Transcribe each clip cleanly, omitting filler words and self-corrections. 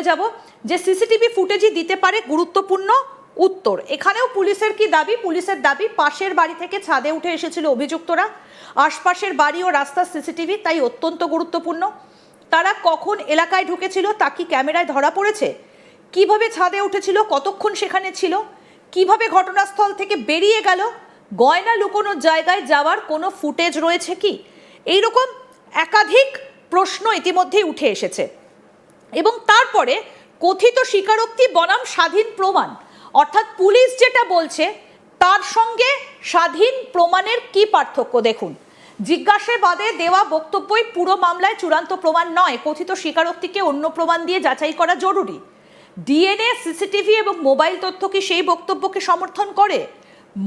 যাব যে সিসিটিভি ফুটেজই দিতে পারে গুরুত্বপূর্ণ উত্তর। এখানেও পুলিশের কি দাবি? পুলিশের দাবি পাশের বাড়ি থেকে ছাদে উঠে এসেছিল অভিযুক্তরা, আশপাশের বাড়ি ও রাস্তার সিসিটিভি তাই অত্যন্ত গুরুত্বপূর্ণ। তারা কখন এলাকায় ঢুকেছিল তা কি ক্যামেরায় ধরা পড়েছে? কিভাবে ছাদে উঠেছিল, কতক্ষণ সেখানে ছিল, কিভাবে ঘটনাস্থল থেকে বেরিয়ে গেল, গয়না লুকোনোর জায়গায় যাওয়ার কোনো ফুটেজ রয়েছে কি? এইরকম একাধিক প্রশ্ন ইতিমধ্যেই উঠে এসেছে। এবং তারপরে কথিত স্বীকারোক্তি বনাম স্বাধীন প্রমাণ, অর্থাৎ পুলিশ যেটা বলছে তার সঙ্গে স্বাধীন প্রমাণের কি পার্থক্য দেখুন। জিজ্ঞাসাবাদে দেওয়া বক্তব্যই পুরো মামলায় চূড়ান্ত প্রমাণ নয়, কথিত স্বীকারোক্তিকে অন্য প্রমাণ দিয়ে যাচাই করা জরুরি। ডিএনএ, সিসিটিভি এবং মোবাইল তথ্য কি সেই বক্তব্যকে সমর্থন করে?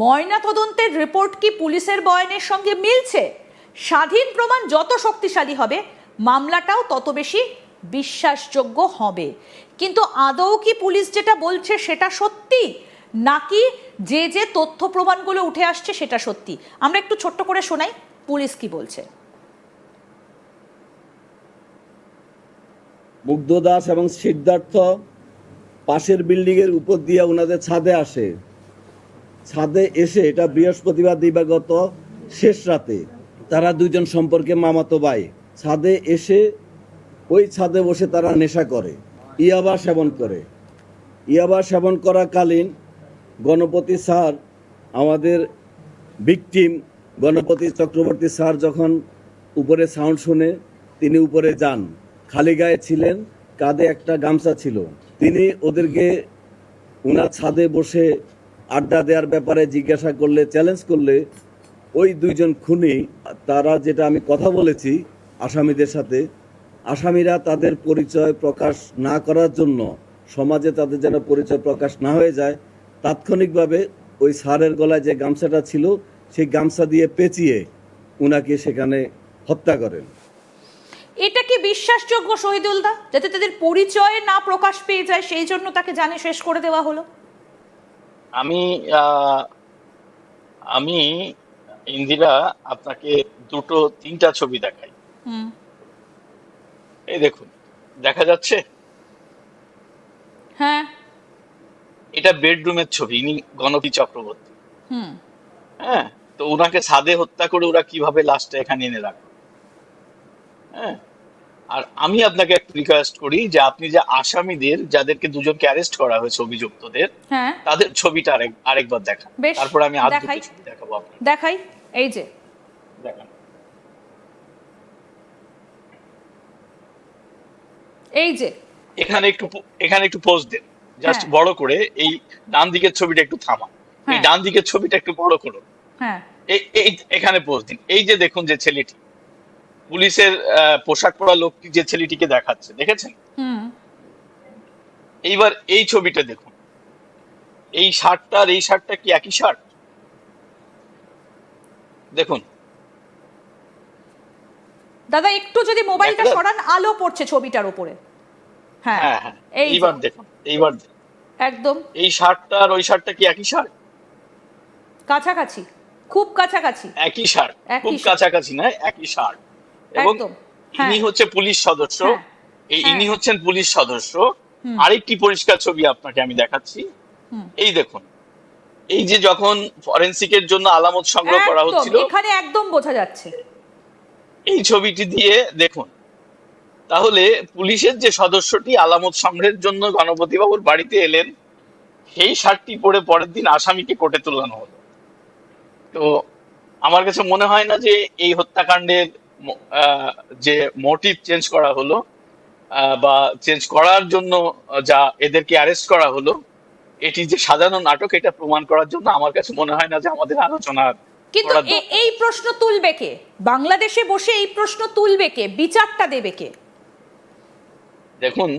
ময়না তদন্তের রিপোর্ট কি পুলিশের বয়ানের সঙ্গে মিলছে? স্বাধীন প্রমাণ যত শক্তিশালী হবে মামলাটাও তত বেশি বিশ্বাসযোগ্য হবে। কিন্তু আদৌ কি পুলিশ যেটা বলছে সেটা সত্যি, নাকি যে যে তথ্য প্রমাণগুলো উঠে আসছে সেটা সত্যি? আমরা একটু ছোট্ট করে শোনাই পুলিশ কি বলছে। মুগ্ধ দাস এবং সিদ্ধার্থ পাশের বিল্ডিং এর উপর দিয়ে ওনাদের ছাদে আসে। ছাদে এসে, এটা বৃহস্পতিবার দিবাগত শেষ রাতে, তারা দুইজন সম্পর্কে মামাতো ভাই। ছাদে এসে ওই ছাদে বসে তারা নেশা করে, ইয়াবা সেবন করে। ইয়াবা সেবন করাকালীন গণপতি স্যার, আমাদের ভিকটিম গণপতি চক্রবর্তী স্যার যখন উপরে সাউন্ড শুনে তিনি উপরে যান। খালি গায়ে ছিলেন, কাঁধে একটা গামছা ছিল। তিনি ওদেরকে ওনার ছাদে বসে আড্ডা দেওয়ার ব্যাপারে জিজ্ঞাসা করলে, চ্যালেঞ্জ করলে, ওই দুইজন খুনি, তারা যেটা আমি কথা বলেছি আসামিদের সাথে, আসামিরা তাদের পরিচয় প্রকাশ না করার জন্য, সমাজে তাদের যেন পরিচয় প্রকাশ না হয়ে যায়, তাৎক্ষণিকভাবে ওই স্যারের গলায় যে গামছাটা ছিল সেই গামছা দিয়ে পেঁচিয়ে উনাকে সেখানে হত্যা করেন। এটা কি বিশ্বাসযোগ্য শহীদুল দা? যাতে তাদের পরিচয় না প্রকাশ পেয়ে যায় সেই জন্য তাকে জানে শেষ করে দেওয়া হলো? আমি আমি ইন্দিরা আপনাকে দুটো তিনটা ছবি দেখাই। এই দেখুন, দেখা যাচ্ছে? হ্যাঁ, এটা বেডরুমের ছবি। ইনি গণপতি চক্রবর্তী। হ্যাঁ, তো ওনাকে ছাদে হত্যা করে ওরা কিভাবে লাশটা এখানে এনে রাখলো? হ্যাঁ, আর আমি আপনাকে একটা রিকোয়েস্ট করি যে আপনি যে আসামিদের, যাদেরকে দুজনকে অ্যারেস্ট করা হয়েছে অভিযুক্তদের, হ্যাঁ, তাদের ছবিটা আরেকবার দেখান। বেশ, তারপর আমি আর দেখাই দুটো ছবি দেখাবো আপনাকে। দেখাই। এই যে দেখান। এই যে এখানে একটু পোজ দেন, জাস্ট হ্যাঁ, বড় করে। এই ডান দিকের ছবিটা একটু থামান, এই হ্যাঁ, ডান দিকের ছবিটা একটু বড় করুন। হ্যাঁ, এই এখানে পোজ দিন। এই যে দেখুন, যে ছেলেটি, পুলিশের পোশাক পরা লোকটি যে ছেলেটিকে দেখাচ্ছে, দেখেছেন? এইবার এই ছবিটা দেখুন। এই শার্টটা আর এই শার্টটা কি একই শার্ট? দেখুন দাদা একটু যদি মোবাইলটা দেখা যাচ্ছে? সরান, আলো পড়ছে ছবিটার উপরে। হ্যাঁ, হ্যাঁ হ্যাঁ, এই যে এইবার দেখুন, এইবার দেখুন। একদম এই শার্টটা আর ওই শার্টটা কি একই শার্ট? কাছাকাছি, খুব কাছাকাছি, একই শার্ট, খুব একই শার্ট, কাছাকাছি নয়, একই শার্ট। এবং একদম। ইনি হ্যাঁ, হচ্ছে পুলিশ সদস্য। হ্যাঁ, ইনি হ্যাঁ, হচ্ছেন পুলিশ সদস্য। হুম, আরেকটি পরিষ্কার ছবি আপনাকে আমি দেখাচ্ছি। হুম, এই দেখুন, এই যে যখন ফরেনসিকের জন্য আলামত সংগ্রহ করা একদম হচ্ছিল, এখানে একদম বোঝা যাচ্ছে। এই ছবিটি দিয়ে দেখুন। তাহলে পুলিশের যে সদস্যটি আলামত সংগ্রহের জন্য গণপতি বাবুর বাড়িতে এলেন, সেই শার্টটি পরে পরের দিন আসামিকে কোর্টে তোলানো হলো। তো আমার কাছে মনে হয় না যে এই হত্যাকাণ্ডের যে মোটিভ চেঞ্জ করা হলো, বা চেঞ্জ করার জন্য যা এদেরকে অ্যারেস্ট করা হলো, এটি যে সাজানো নাটক, এটা প্রমাণ করার জন্য আমার কাছে মনে হয় না যে আমাদের আলোচনা কিন্তু করার দরকার এই আছে। প্রশ্ন তুলবে কে? বাংলাদেশে বসে এই প্রশ্ন তুলবে কে? বিচারটা দেবে কে? দেখুন,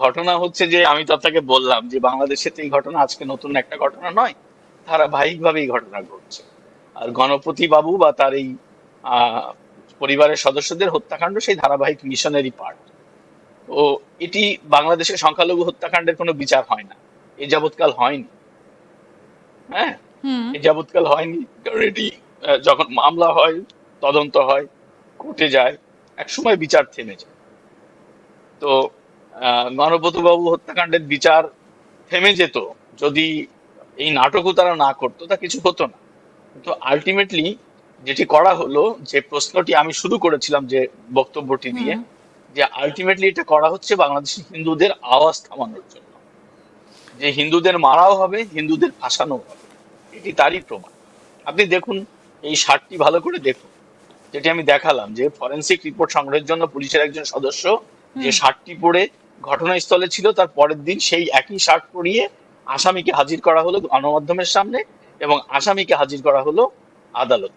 ঘটনা হচ্ছে যে, আমি তো আপনাকে বললাম যে বাংলাদেশে তো এই ঘটনা আজকে নতুন একটা ঘটনা নয়, ধারাবাহিকভাবে এই ঘটনা ঘটছে। আর গণপতি বাবু বা তার এই আহ পরিবারের সদস্যদের হত্যাকাণ্ড সেই ধারাবাহিক মিশনেরই পার্ট। তো এটি বাংলাদেশের সংখ্যালঘু হত্যাকাণ্ডের কোনো বিচার হয় না, এ যাবৎকাল হয়নি। হ্যাঁ, এ যাবৎকাল হয়নি, কারণ এটি যখন মামলা হয়, তদন্ত হয়, কোর্টে যায়, একসময় বিচার থেমে যায়। তো গণপতিবাবু হত্যাকাণ্ডের বিচার থেমে যেত যদি এই নাটকও তারা না করতো, তা কিছু হতো না। কিন্তু আলটিমেটলি যেটি করা হলো, যে প্রশ্নটি আমি শুরু করেছিলাম যে বক্তব্যটি দিয়ে, হুম। যে আলটিমেটলি এটা করা হচ্ছে বাংলাদেশি হিন্দুদের আওয়াজ থামানোর জন্য, যে হিন্দুদের মারাও হবে, হিন্দুদের ফাঁসানো হবে। এটি তারই প্রমাণ। আপনি দেখুন, এই শার্টটি ভালো করে দেখুন, যেটি আমি দেখালাম, যে ফরেনসিক রিপোর্ট সংগ্রহের জন্য পুলিশের একজন সদস্য যে হুম। শার্টটি পরে ঘটনাস্থলে ছিল, তার পরের দিন সেই একই শার্ট পরিয়ে আসামিকে হাজির করা হলো গণমাধ্যমের সামনে, এবং আসামিকে হাজির করা হলো আদালত।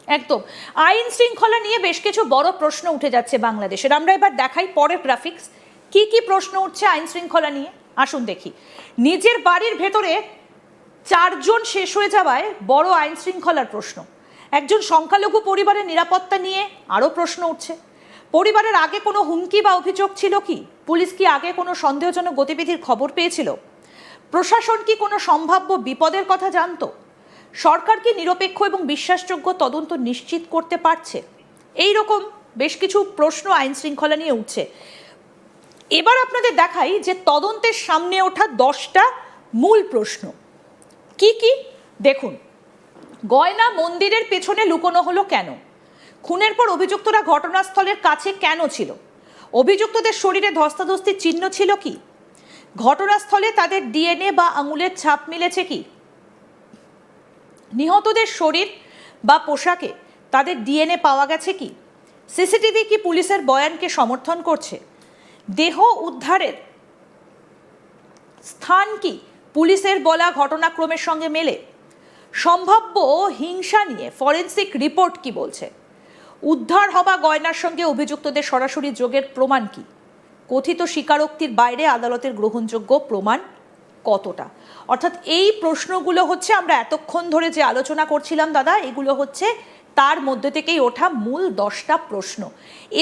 একদম। আইন শৃঙ্খলা নিয়ে বেশ কিছু বড় প্রশ্ন উঠে যাচ্ছে বাংলাদেশের। আমরা এবার দেখাই পরের গ্রাফিক্স, কি কি প্রশ্ন উঠছে আইন শৃঙ্খলা নিয়ে। আসুন দেখি। নিজের বাড়ির ভেতরে 4 জন শেষ হয়ে যাওয়ায় বড় আইন শৃঙ্খলার প্রশ্ন। একজন সংখ্যালঘু পরিবারের নিরাপত্তা নিয়ে আরও প্রশ্ন উঠছে। পরিবারের আগে কোনো হুমকি বা অভিযোগ ছিল কি? পুলিশ কি আগে কোনো সন্দেহজনক গতিবিধির খবর পেয়েছিল? প্রশাসন কি কোনো সম্ভাব্য বিপদের কথা জানতো? সরকার কি নিরপেক্ষ এবং বিশ্বাসযোগ্য তদন্ত নিশ্চিত করতে পারছে? এই রকম বেশ কিছু প্রশ্ন আইন শৃঙ্খলা নিয়ে উঠছে। এবার আপনাদের দেখাই যে তদন্তের সামনে ওঠা 10টা মূল প্রশ্ন কি কি। দেখুন, গয়না মন্দিরের পেছনে লুকোনো হলো কেন? খুনের পর অভিযুক্তরা ঘটনাস্থলের কাছে কেন ছিল? অভিযুক্তদের শরীরে ধস্তাধস্তির চিহ্ন ছিল কি? ঘটনাস্থলে তাদের ডিএনএ বা আঙুলের ছাপ মিলেছে কি? নিহতদের শরীর বা পোশাকে তাদের ডিএনএ পাওয়া গেছে কি? সিসিটিভি কি পুলিশের বয়ানকে সমর্থন করছে? দেহ উদ্ধারের স্থান কি পুলিশের বলা ঘটনাক্রমের সঙ্গে মেলে? সম্ভাব্য হিংসা নিয়ে ফরেনসিক রিপোর্ট কি বলছে? উদ্ধার হওয়া গয়নার সঙ্গে অভিযুক্তদের সরাসরি যোগের প্রমাণ কি? কথিত স্বীকারোক্তির বাইরে আদালতের গ্রহণযোগ্য প্রমাণ কতটা? অর্থাৎ এই প্রশ্নগুলো হচ্ছে আমরা এতক্ষণ ধরে যে আলোচনা করছিলাম দাদা, এগুলো হচ্ছে তার মধ্যে থেকেই ওঠা মূল 10টা প্রশ্ন।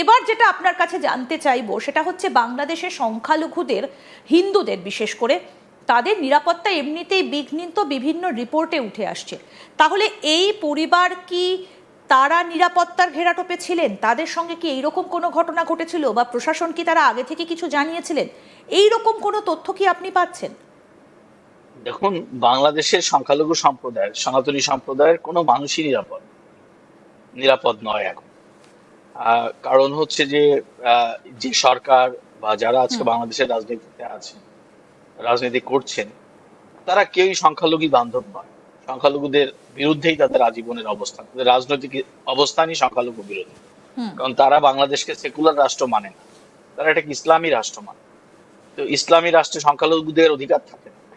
এবার যেটা আপনার কাছে জানতে চাইবো সেটা হচ্ছে বাংলাদেশের সংখ্যালঘুদের, হিন্দুদের বিশেষ করে, তাদের নিরাপত্তা এমনিতেই বিঘ্নিত বিভিন্ন রিপোর্টে উঠে আসছে। তাহলে এই পরিবার কি তারা নিরাপত্তার ঘেরাটোপে ছিলেন? তাদের সঙ্গে কি এইরকম কোনো ঘটনা ঘটেছিল, বা প্রশাসন কি তারা আগে থেকে কিছু জানিয়েছিলেন? এই রকম কোনো তথ্য কি আপনি পাচ্ছেন? দেখুন, বাংলাদেশের সংখ্যালঘু সম্প্রদায়ের, সনাতনী সম্প্রদায়ের কোনো মানুষই নিরাপদ নয় এখন। কারণ হচ্ছে যে আহ, যে সরকার বা যারা আজকে হুম। বাংলাদেশের রাজনীতিতে আছে, রাজনীতি করছেন, তারা কেউই সংখ্যালঘু বান্ধব নয়। সংখ্যালঘুদের বিরুদ্ধেই তাদের আজীবনের অবস্থান, তাদের রাজনৈতিক অবস্থানই সংখ্যালঘু বিরোধী। হুম। কারণ তারা বাংলাদেশকে সেকুলার রাষ্ট্র মানে না, তারা এটাকে ইসলামী রাষ্ট্র মানে। তো ইসলামী রাষ্ট্রে সংখ্যালঘুদের অধিকার থাকে না।